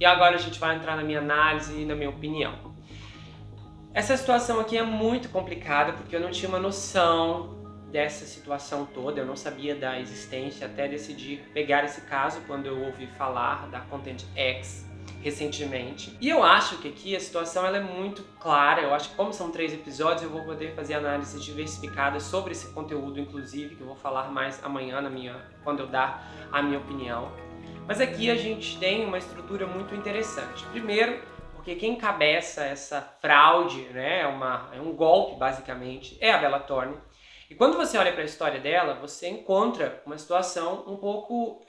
E agora a gente vai entrar na minha análise e na minha opinião. Essa situação aqui é muito complicada porque eu não tinha uma noção dessa situação toda, eu não sabia da existência até decidir pegar esse caso quando eu ouvi falar da Content X recentemente. E eu acho que aqui a situação ela é muito clara, eu acho que como são 3 episódios eu vou poder fazer análises diversificadas sobre esse conteúdo, inclusive, que eu vou falar mais amanhã quando eu dar a minha opinião. Mas aqui a gente tem uma estrutura muito interessante. Primeiro, porque quem encabeça essa fraude, né, é um golpe basicamente, é a Bella Thorne. E quando você olha para a história dela, você encontra uma situação um pouco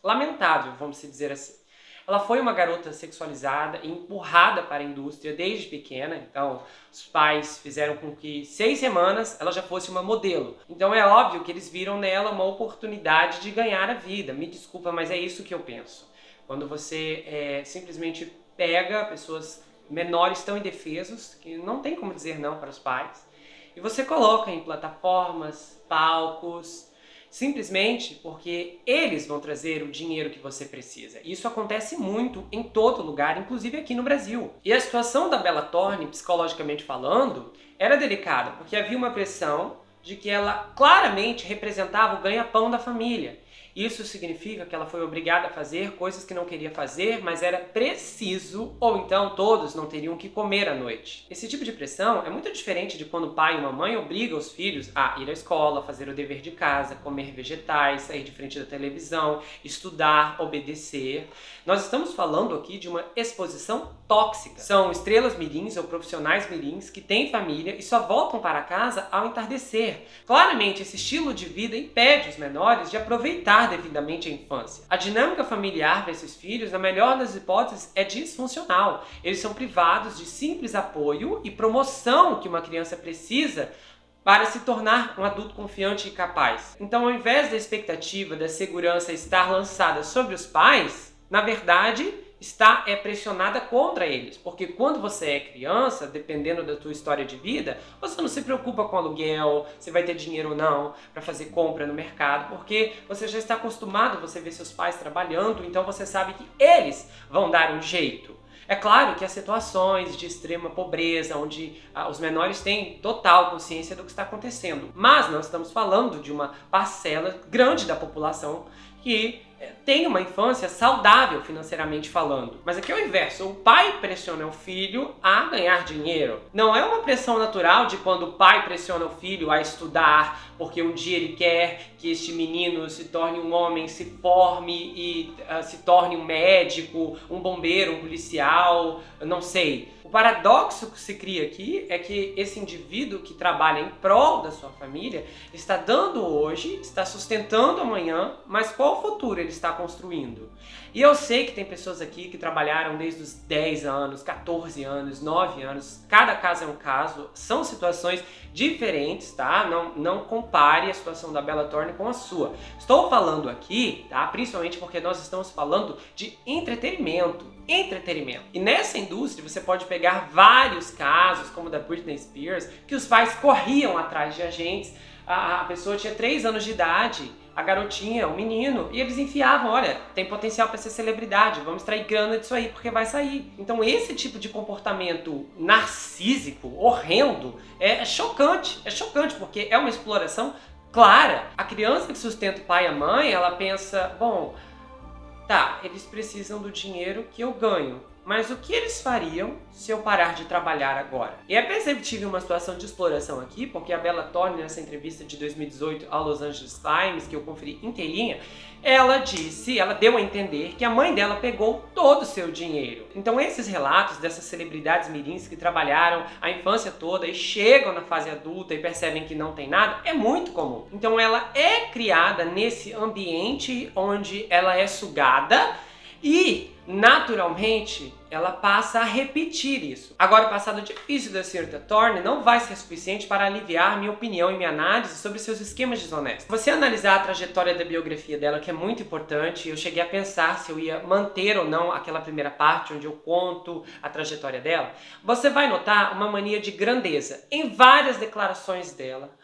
lamentável, vamos dizer assim. Ela foi uma garota sexualizada e empurrada para a indústria desde pequena. Então, os pais fizeram com que 6 semanas ela já fosse uma modelo. Então é óbvio que eles viram nela uma oportunidade de ganhar a vida. Me desculpa, mas é isso que eu penso. Quando você simplesmente pega pessoas menores tão indefesos, que não tem como dizer não para os pais, e você coloca em plataformas, palcos, simplesmente porque eles vão trazer o dinheiro que você precisa. Isso acontece muito em todo lugar, inclusive aqui no Brasil. E a situação da Bella Thorne, psicologicamente falando, era delicada, porque havia uma pressão de que ela claramente representava o ganha-pão da família. Isso significa que ela foi obrigada a fazer coisas que não queria fazer, mas era preciso, ou então todos não teriam que comer à noite. Esse tipo de pressão é muito diferente de quando o pai e uma mãe obligam os filhos a ir à escola, fazer o dever de casa, comer vegetais, sair de frente da televisão, estudar, obedecer. Nós estamos falando aqui de uma exposição tóxica. São estrelas mirins ou profissionais mirins que têm família e só voltam para casa ao entardecer. Claramente, esse estilo de vida impede os menores de aproveitar devidamente a infância. A dinâmica familiar desses filhos, na melhor das hipóteses, é disfuncional. Eles são privados de simples apoio e promoção que uma criança precisa para se tornar um adulto confiante e capaz. Então, ao invés da expectativa da segurança estar lançada sobre os pais, na verdade, está pressionada contra eles, porque quando você é criança, dependendo da tua história de vida, você não se preocupa com aluguel, se vai ter dinheiro ou não para fazer compra no mercado, porque você já está acostumado, você vê seus pais trabalhando, então você sabe que eles vão dar um jeito. É claro que há situações de extrema pobreza, onde os menores têm total consciência do que está acontecendo, mas nós estamos falando de uma parcela grande da população que tem uma infância saudável financeiramente falando. Mas aqui é o inverso, o pai pressiona o filho a ganhar dinheiro. Não é uma pressão natural de quando o pai pressiona o filho a estudar, porque um dia ele quer que este menino se torne um homem, se forme e se torne um médico, um bombeiro, um policial, não sei. O paradoxo que se cria aqui é que esse indivíduo que trabalha em prol da sua família está dando hoje, está sustentando amanhã, mas qual futuro ele está construindo? E eu sei que tem pessoas aqui que trabalharam desde os 10 anos, 14 anos, 9 anos, cada caso é um caso, são situações diferentes, tá? Não compare a situação da Bella Thorne com a sua. Estou falando aqui, tá? Principalmente porque nós estamos falando de entretenimento. E nessa indústria você pode pegar vários casos, como o da Britney Spears, que os pais corriam atrás de agentes, a pessoa tinha 3 anos de idade, a garotinha, o menino, e eles enfiavam, olha, tem potencial para ser celebridade, vamos extrair grana disso aí porque vai sair. Então esse tipo de comportamento narcísico, horrendo, é chocante porque é uma exploração clara. A criança que sustenta o pai e a mãe, ela pensa, bom, tá, eles precisam do dinheiro que eu ganho, mas o que eles fariam se eu parar de trabalhar agora? E é perceptível uma situação de exploração aqui, porque a Bella Thorne, nessa entrevista de 2018 ao Los Angeles Times, que eu conferi inteirinha, ela deu a entender que a mãe dela pegou todo o seu dinheiro. Então esses relatos dessas celebridades mirins que trabalharam a infância toda e chegam na fase adulta e percebem que não tem nada, é muito comum. Então ela é criada nesse ambiente onde ela é sugada e, naturalmente, ela passa a repetir isso. Agora, o passado difícil da senhorita Thorne não vai ser suficiente para aliviar minha opinião e minha análise sobre seus esquemas desonestos. Se você analisar a trajetória da biografia dela, que é muito importante, eu cheguei a pensar se eu ia manter ou não aquela primeira parte onde eu conto a trajetória dela, você vai notar uma mania de grandeza em várias declarações dela.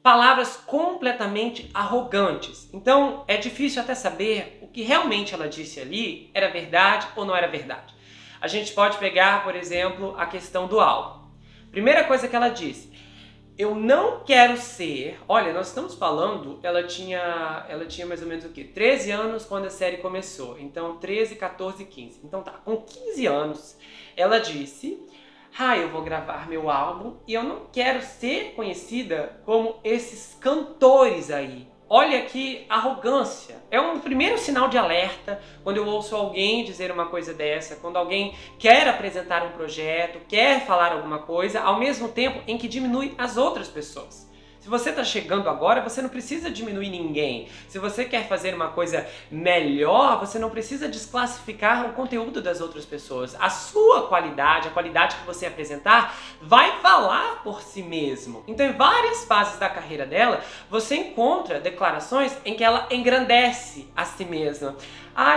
Palavras completamente arrogantes. Então, é difícil até saber o que realmente ela disse ali era verdade ou não era verdade. A gente pode pegar, por exemplo, a questão do álbum. Primeira coisa que ela disse: eu não quero ser... Olha, nós estamos falando, ela tinha mais ou menos o quê? 13 anos quando a série começou. Então, 13, 14, 15. Então tá, com 15 anos, ela disse: eu vou gravar meu álbum e eu não quero ser conhecida como esses cantores aí. Olha que arrogância. É um primeiro sinal de alerta quando eu ouço alguém dizer uma coisa dessa, quando alguém quer apresentar um projeto, quer falar alguma coisa, ao mesmo tempo em que diminui as outras pessoas. Se você está chegando agora, você não precisa diminuir ninguém. Se você quer fazer uma coisa melhor, você não precisa desclassificar o conteúdo das outras pessoas. A sua qualidade, a qualidade que você apresentar, vai falar por si mesmo. Então, em várias fases da carreira dela, você encontra declarações em que ela engrandece a si mesma.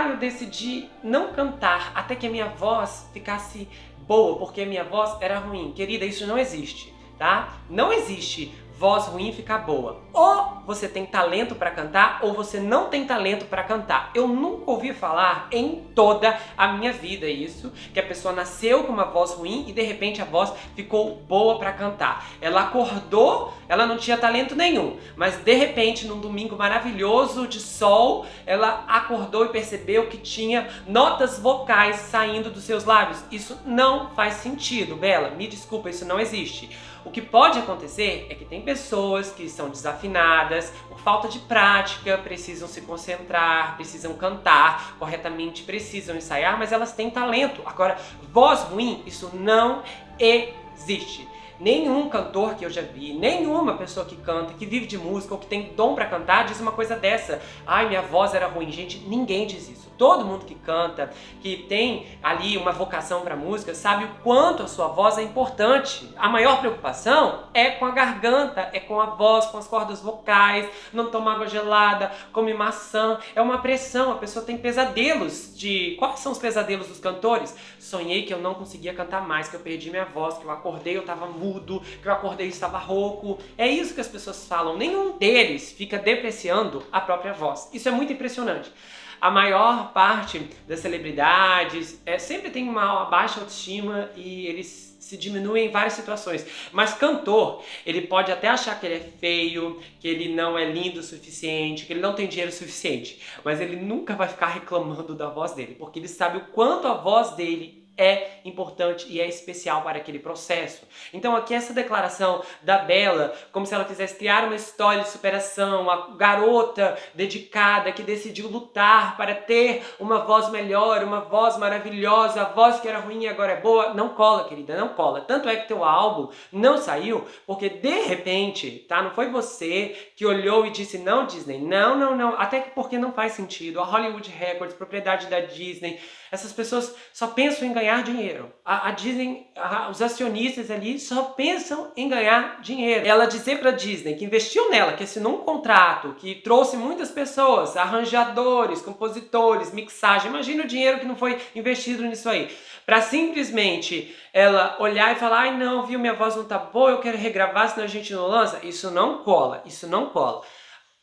Eu decidi não cantar até que a minha voz ficasse boa, porque a minha voz era ruim. Querida, isso não existe, tá? Não existe voz ruim ficar boa. Ou você tem talento para cantar, ou você não tem talento para cantar. Eu nunca ouvi falar em toda a minha vida isso, que a pessoa nasceu com uma voz ruim e de repente a voz ficou boa para cantar. Ela acordou, ela não tinha talento nenhum, mas de repente num domingo maravilhoso de sol, ela acordou e percebeu que tinha notas vocais saindo dos seus lábios. Isso não faz sentido, Bela. Me desculpa, isso não existe. O que pode acontecer é que tem pessoas que são desafinadas, por falta de prática, precisam se concentrar, precisam cantar corretamente, precisam ensaiar, mas elas têm talento. Agora, voz ruim, isso não existe. Nenhum cantor que eu já vi, nenhuma pessoa que canta, que vive de música ou que tem dom pra cantar diz uma coisa dessa. Minha voz era ruim. Gente, ninguém diz isso. Todo mundo que canta, que tem ali uma vocação pra música, sabe o quanto a sua voz é importante. A maior preocupação é com a garganta, é com a voz, com as cordas vocais, não toma água gelada, come maçã. É uma pressão, a pessoa tem pesadelos de... Quais são os pesadelos dos cantores? Sonhei que eu não conseguia cantar mais, que eu perdi minha voz, que eu acordei, eu tava mudo, que eu acordei e estava rouco. É isso que as pessoas falam. Nenhum deles fica depreciando a própria voz. Isso é muito impressionante. A maior parte das celebridades sempre tem uma baixa autoestima e eles se diminuem em várias situações. Mas cantor, ele pode até achar que ele é feio, que ele não é lindo o suficiente, que ele não tem dinheiro o suficiente, mas ele nunca vai ficar reclamando da voz dele, porque ele sabe o quanto a voz dele é importante e é especial para aquele processo. Então aqui essa declaração da Bela, como se ela quisesse criar uma história de superação, a garota dedicada que decidiu lutar para ter uma voz melhor, uma voz maravilhosa, a voz que era ruim e agora é boa, não cola, querida, não cola. Tanto é que teu álbum não saiu porque de repente, tá? Não foi você que olhou e disse: não, Disney, não, não, não, até que porque não faz sentido. A Hollywood Records, propriedade da Disney, essas pessoas só pensam em ganhar dinheiro. A Disney, os acionistas ali só pensam em ganhar dinheiro. Ela dizer pra Disney que investiu nela, que assinou um contrato, que trouxe muitas pessoas, arranjadores, compositores, mixagem. Imagina o dinheiro que não foi investido nisso aí. Pra simplesmente ela olhar e falar: não, viu, minha voz não tá boa, eu quero regravar, senão a gente não lança. Isso não cola, isso não cola.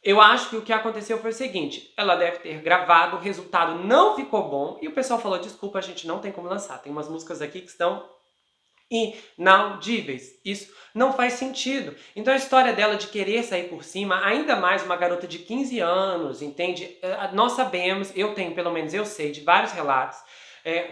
Eu acho que o que aconteceu foi o seguinte: ela deve ter gravado, o resultado não ficou bom e o pessoal falou: desculpa, a gente não tem como lançar. Tem umas músicas aqui que estão inaudíveis. Isso não faz sentido. Então a história dela de querer sair por cima, ainda mais uma garota de 15 anos, entende? Nós sabemos, eu tenho, pelo menos eu sei, de vários relatos,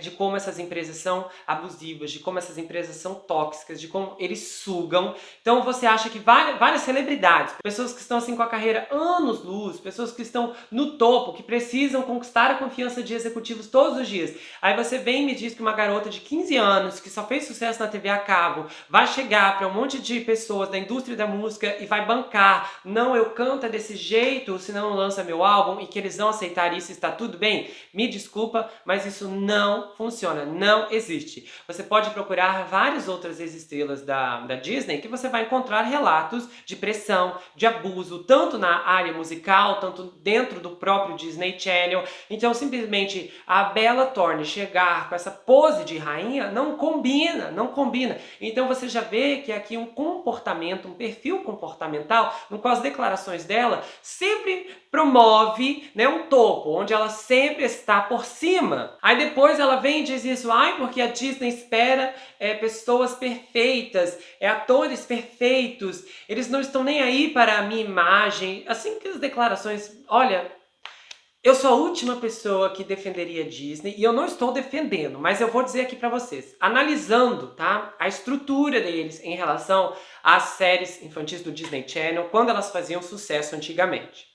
de como essas empresas são abusivas, de como essas empresas são tóxicas, de como eles sugam. Então você acha que várias celebridades, pessoas que estão assim com a carreira anos-luz, pessoas que estão no topo, que precisam conquistar a confiança de executivos todos os dias. Aí você vem e me diz que uma garota de 15 anos, que só fez sucesso na TV a cabo, vai chegar para um monte de pessoas da indústria da música e vai bancar: não, eu canto desse jeito, senão não lança meu álbum, e que eles vão aceitar isso, está tudo bem? Me desculpa, mas isso não funciona, não existe. Você pode procurar várias outras ex-estrelas da Disney que você vai encontrar relatos de pressão, de abuso, tanto na área musical, tanto dentro do próprio Disney Channel. Então simplesmente a Bella Thorne chegar com essa pose de rainha não combina, não combina. Então você já vê que aqui um comportamento, um perfil comportamental, no qual as declarações dela sempre promove, né, um topo, onde ela sempre está por cima. Aí depois ela vem e diz isso, ai, porque a Disney espera pessoas perfeitas, atores perfeitos, eles não estão nem aí para a minha imagem. Assim que as declarações, olha, eu sou a última pessoa que defenderia a Disney, e eu não estou defendendo, mas eu vou dizer aqui pra vocês, analisando, tá, a estrutura deles em relação às séries infantis do Disney Channel, quando elas faziam sucesso antigamente.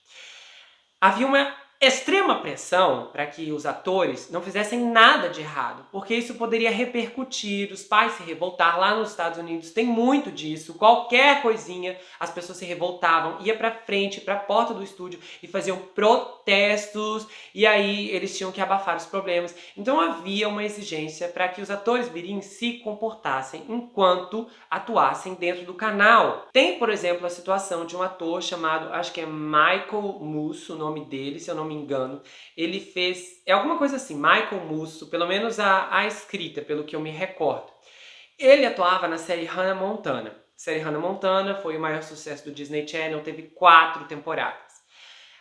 Havia uma extrema pressão para que os atores não fizessem nada de errado, porque isso poderia repercutir, os pais se revoltar. Lá nos Estados Unidos tem muito disso, qualquer coisinha as pessoas se revoltavam, ia para frente, para a porta do estúdio e faziam protestos, e aí eles tinham que abafar os problemas. Então havia uma exigência para que os atores mirins se comportassem enquanto atuassem dentro do canal. Tem, por exemplo, a situação de um ator chamado, acho que é Michael Musso, o nome dele, se eu não me engano. Ele fez, alguma coisa assim, Michael Musso, pelo menos a escrita, pelo que eu me recordo. Ele atuava na série Hannah Montana. A série Hannah Montana foi o maior sucesso do Disney Channel, teve 4 temporadas.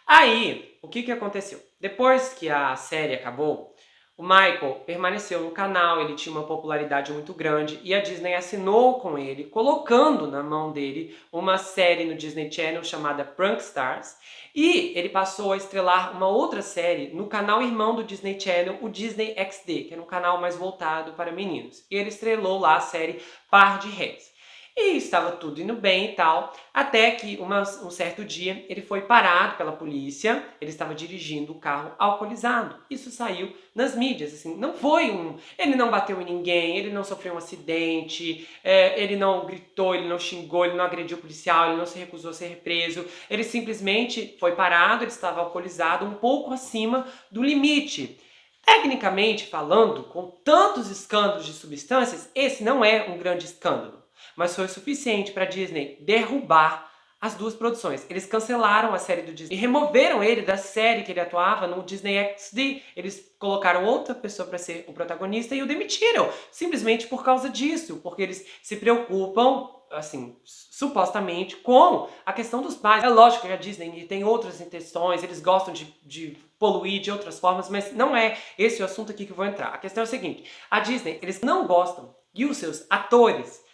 Aí, o que aconteceu? Depois que a série acabou, o Michael permaneceu no canal, ele tinha uma popularidade muito grande e a Disney assinou com ele, colocando na mão dele uma série no Disney Channel chamada Prank Stars, e ele passou a estrelar uma outra série no canal irmão do Disney Channel, o Disney XD, que era um canal mais voltado para meninos. E ele estrelou lá a série Par de Réis. E estava tudo indo bem e tal, até que um certo dia ele foi parado pela polícia, ele estava dirigindo o carro alcoolizado. Isso saiu nas mídias, assim, não foi ele não bateu em ninguém, ele não sofreu um acidente, ele não gritou, ele não xingou, ele não agrediu o policial, ele não se recusou a ser preso, ele simplesmente foi parado, ele estava alcoolizado, um pouco acima do limite. Tecnicamente falando, com tantos escândalos de substâncias, esse não é um grande escândalo. Mas foi o suficiente para a Disney derrubar as 2 produções. Eles cancelaram a série do Disney e removeram ele da série que ele atuava no Disney XD. Eles colocaram outra pessoa para ser o protagonista e o demitiram, simplesmente por causa disso, porque eles se preocupam, assim, supostamente, com a questão dos pais. É lógico que a Disney tem outras intenções, eles gostam de poluir de outras formas, mas não é esse o assunto aqui que eu vou entrar. A questão é o seguinte, a Disney, eles não gostam que os seus atores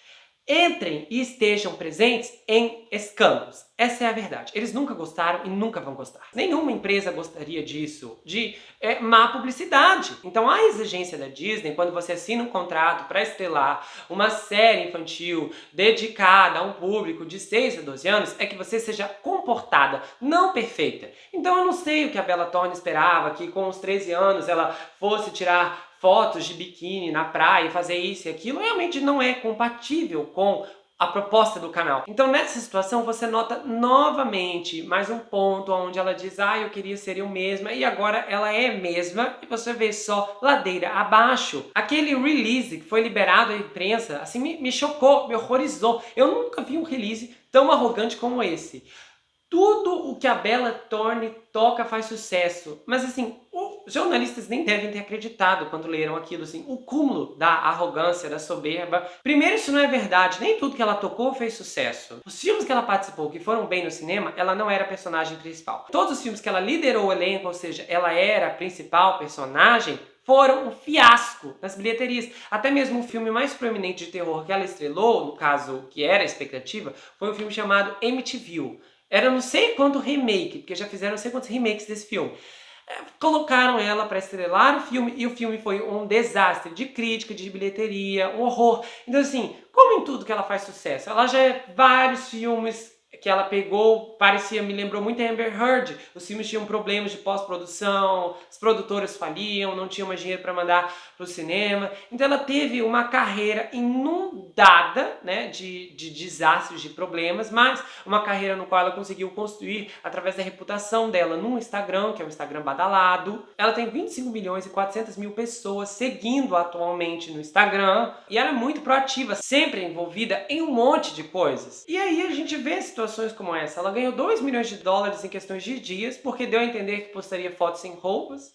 entrem e estejam presentes em escândalos. Essa é a verdade. Eles nunca gostaram e nunca vão gostar. Nenhuma empresa gostaria disso, de má publicidade. Então a exigência da Disney, quando você assina um contrato para estrelar uma série infantil dedicada a um público de 6 a 12 anos, é que você seja comportada, não perfeita. Então eu não sei o que a Bella Thorne esperava, que com os 13 anos ela fosse tirar fotos de biquíni na praia, fazer isso e aquilo, realmente não é compatível com a proposta do canal. Então nessa situação você nota novamente mais um ponto onde ela diz, eu queria ser eu mesma, e agora ela é mesma, e você vê só ladeira abaixo. Aquele release que foi liberado à imprensa, assim, me chocou, me horrorizou. Eu nunca vi um release tão arrogante como esse. Tudo o que a Bella Thorne toca faz sucesso, mas assim, os jornalistas nem devem ter acreditado quando leram aquilo, assim, o cúmulo da arrogância, da soberba. Primeiro, isso não é verdade, nem tudo que ela tocou fez sucesso. Os filmes que ela participou, que foram bem no cinema, ela não era a personagem principal. Todos os filmes que ela liderou o elenco, ou seja, ela era a principal personagem, foram um fiasco nas bilheterias. Até mesmo o filme mais proeminente de terror que ela estrelou, no caso, que era a expectativa, foi um filme chamado Amityville. Era não sei quanto remake, porque já fizeram não sei quantos remakes desse filme. Colocaram ela para estrelar o filme e o filme foi um desastre de crítica, de bilheteria, um horror. Então assim, como em tudo que ela faz sucesso, ela já vários filmes que ela pegou, me lembrou muito a Amber Heard. Os filmes tinham problemas de pós-produção, as produtoras faliam, não tinham mais dinheiro para mandar para o cinema. Então ela teve uma carreira inundada, né, de desastres, de problemas, mas uma carreira no qual ela conseguiu construir através da reputação dela no Instagram, que é um Instagram badalado. Ela tem 25 milhões e 400 mil pessoas seguindo atualmente no Instagram, e ela é muito proativa, sempre envolvida em um monte de coisas. E aí a gente vê situações como essa. Ela ganhou 2 milhões de dólares em questões de dias, porque deu a entender que postaria fotos sem roupas,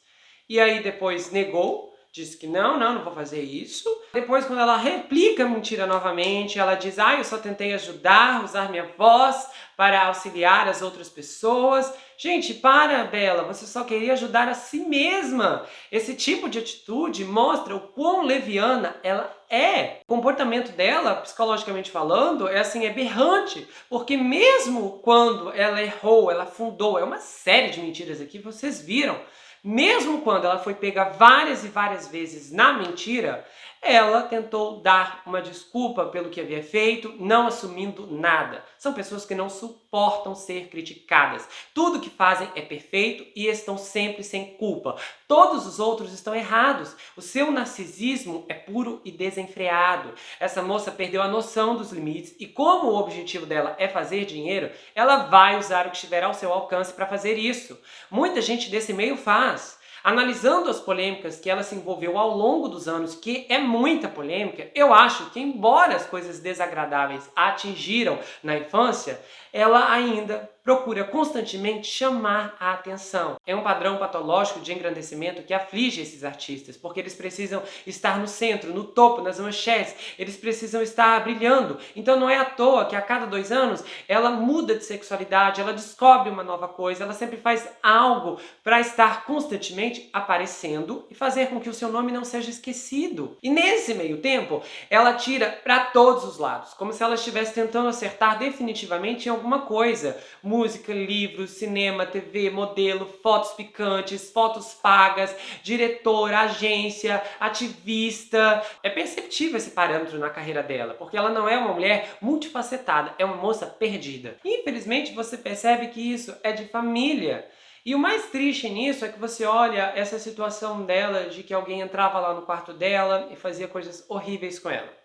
e aí depois negou, diz que não vou fazer isso. Depois, quando ela replica a mentira novamente, ela diz, eu só tentei ajudar, usar minha voz para auxiliar as outras pessoas. Gente, para, Bela, você só queria ajudar a si mesma. Esse tipo de atitude mostra o quão leviana ela é. O comportamento dela, psicologicamente falando, é aberrante, porque mesmo quando ela errou, ela fundou, é uma série de mentiras aqui, vocês viram. Mesmo quando ela foi pega várias e várias vezes na mentira, ela tentou dar uma desculpa pelo que havia feito, não assumindo nada. São pessoas que não suportam ser criticadas. Tudo que fazem é perfeito e estão sempre sem culpa. Todos os outros estão errados. O seu narcisismo é puro e desenfreado. Essa moça perdeu a noção dos limites e, como o objetivo dela é fazer dinheiro, ela vai usar o que estiver ao seu alcance para fazer isso. Muita gente desse meio faz. Analisando as polêmicas que ela se envolveu ao longo dos anos, que é muita polêmica, eu acho que, embora as coisas desagradáveis a atingiram na infância, ela ainda procura constantemente chamar a atenção. É um padrão patológico de engrandecimento que aflige esses artistas, porque eles precisam estar no centro, no topo, nas manchetes, eles precisam estar brilhando. Então não é à toa que a cada 2 anos ela muda de sexualidade, ela descobre uma nova coisa, ela sempre faz algo para estar constantemente aparecendo e fazer com que o seu nome não seja esquecido. E nesse meio tempo, ela tira para todos os lados, como se ela estivesse tentando acertar definitivamente em alguma coisa. Música, livros, cinema, TV, modelo, fotos picantes, fotos pagas, diretor, agência, ativista. É perceptível esse parâmetro na carreira dela, porque ela não é uma mulher multifacetada, é uma moça perdida. E, infelizmente, você percebe que isso é de família. E o mais triste nisso é que você olha essa situação dela, de que alguém entrava lá no quarto dela e fazia coisas horríveis com ela.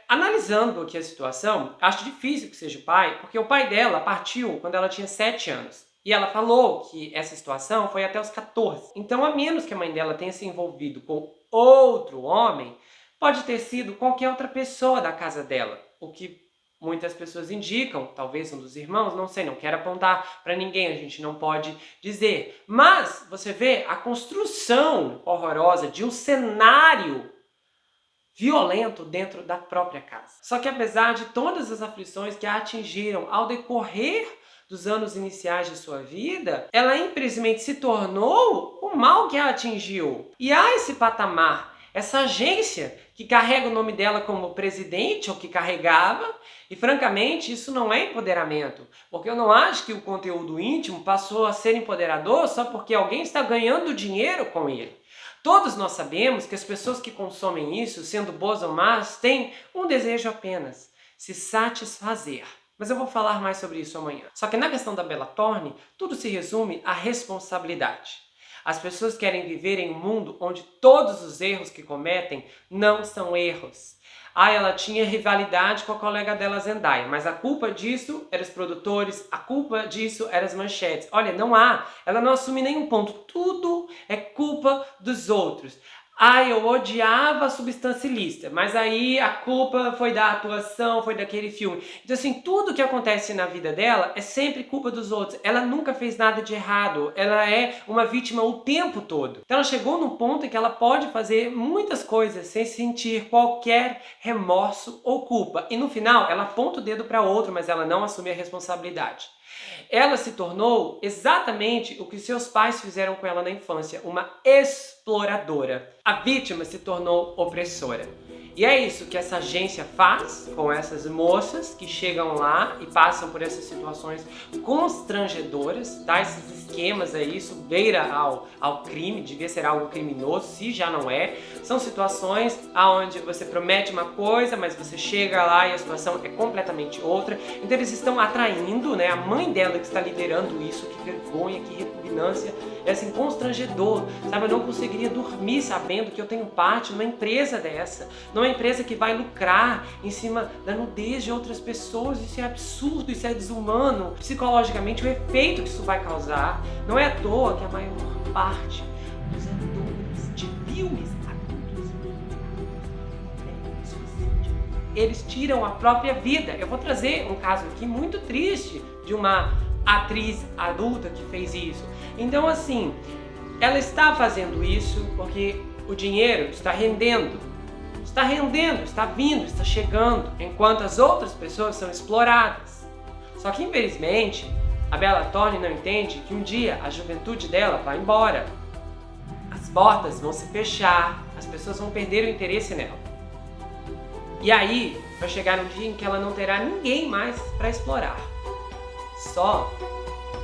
Analisando aqui a situação, acho difícil que seja o pai, porque o pai dela partiu quando ela tinha 7 anos. E ela falou que essa situação foi até os 14. Então, a menos que a mãe dela tenha se envolvido com outro homem, pode ter sido qualquer outra pessoa da casa dela. O que muitas pessoas indicam, talvez um dos irmãos, não sei, não quero apontar para ninguém, a gente não pode dizer. Mas você vê a construção horrorosa de um cenário violento dentro da própria casa. Só que apesar de todas as aflições que a atingiram ao decorrer dos anos iniciais de sua vida, ela infelizmente se tornou o mal que a atingiu. E há esse patamar, essa agência que carrega o nome dela como presidente, ou que carregava, e francamente isso não é empoderamento, porque eu não acho que o conteúdo íntimo passou a ser empoderador só porque alguém está ganhando dinheiro com ele. Todos nós sabemos que as pessoas que consomem isso, sendo boas ou más, têm um desejo apenas: se satisfazer. Mas eu vou falar mais sobre isso amanhã. Só que na questão da Bella Thorne, tudo se resume à responsabilidade. As pessoas querem viver em um mundo onde todos os erros que cometem não são erros. Ela tinha rivalidade com a colega dela, Zendaya, mas a culpa disso eram os produtores, a culpa disso eram as manchetes. Olha, ela não assume nenhum ponto, tudo é culpa dos outros. Eu odiava a Substância Ilícita, mas aí a culpa foi da atuação, foi daquele filme. Então assim, tudo que acontece na vida dela é sempre culpa dos outros. Ela nunca fez nada de errado, ela é uma vítima o tempo todo. Então ela chegou num ponto em que ela pode fazer muitas coisas sem sentir qualquer remorso ou culpa. E no final, ela aponta o dedo para outro, mas ela não assume a responsabilidade. Ela se tornou exatamente o que seus pais fizeram com ela na infância, uma exploradora. A vítima se tornou opressora. E é isso que essa agência faz com essas moças que chegam lá e passam por essas situações constrangedoras, tá? Esses esquemas aí, isso beira ao crime, devia ser algo criminoso, se já não é. São situações onde você promete uma coisa, mas você chega lá e a situação é completamente outra. Então eles estão atraindo, né? A mãe dela que está liderando isso, que vergonha, que repugnância, é assim, constrangedor, sabe? Eu não conseguiria dormir sabendo que eu tenho parte numa empresa dessa, numa empresa que vai lucrar em cima da nudez de outras pessoas. Isso é absurdo, isso é desumano. Psicologicamente, o efeito que isso vai causar. Não é à toa que a maior parte dos atores de filmes adultos eles tiram a própria vida. Eu vou trazer um caso aqui muito triste de uma atriz adulta que fez isso. Então assim, ela está fazendo isso porque o dinheiro está rendendo. Está rendendo, está vindo, está chegando, enquanto as outras pessoas são exploradas. Só que, infelizmente, a Bella Thorne não entende que um dia a juventude dela vai embora. As portas vão se fechar, as pessoas vão perder o interesse nela. E aí vai chegar um dia em que ela não terá ninguém mais para explorar. Só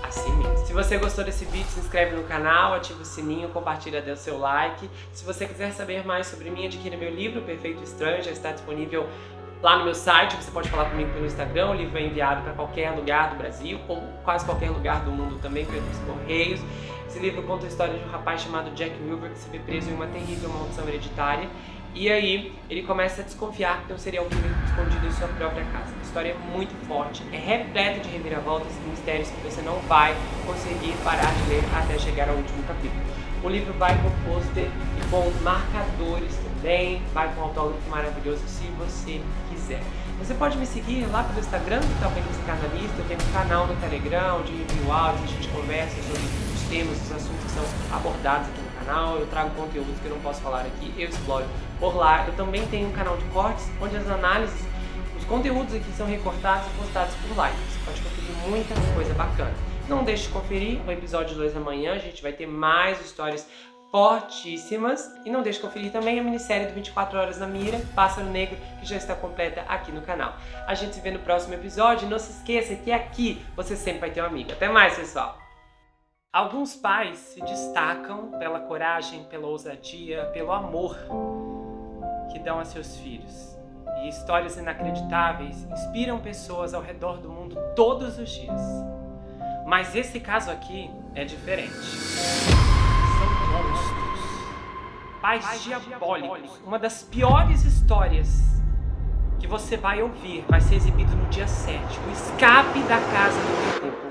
assim mesmo. Se você gostou desse vídeo, se inscreve no canal, ativa o sininho, compartilha, dê o seu like. Se você quiser saber mais sobre mim, adquira meu livro, Perfeito Estranho, já está disponível lá no meu site. Você pode falar comigo pelo Instagram, o livro é enviado para qualquer lugar do Brasil, ou quase qualquer lugar do mundo também, pelos correios. Esse livro conta a história de um rapaz chamado Jack Wilbur que se vê preso em uma terrível maldição hereditária. E aí ele começa a desconfiar que tem um serial killer escondido em sua própria casa. A história é muito forte, é repleta de reviravoltas e mistérios que você não vai conseguir parar de ler até chegar ao último capítulo. O livro vai com pôster e com marcadores também, vai com um autógrafo maravilhoso se você quiser. Você pode me seguir lá pelo Instagram, que talvez você ficar na lista. Eu tenho um canal no Telegram, onde review áudios, a gente conversa sobre os temas, os assuntos que são abordados aqui no canal. Eu trago conteúdos que eu não posso falar aqui, eu exploro por lá. Eu também tenho um canal de cortes, onde as análises, os conteúdos aqui são recortados e postados por lá. Você pode conferir muita coisa bacana. Não deixe de conferir o episódio 2 amanhã, a gente vai ter mais histórias fortíssimas. E não deixe de conferir também a minissérie do 24 Horas na Mira, Pássaro Negro, que já está completa aqui no canal. A gente se vê no próximo episódio. Não se esqueça que aqui você sempre vai ter um amigo. Até mais, pessoal! Alguns pais se destacam pela coragem, pela ousadia, pelo amor que dão a seus filhos. E histórias inacreditáveis inspiram pessoas ao redor do mundo todos os dias. Mas esse caso aqui é diferente. São monstros. Pais diabólicos. Uma das piores histórias que você vai ouvir vai ser exibido no dia 7. O Escape da Casa do Terror.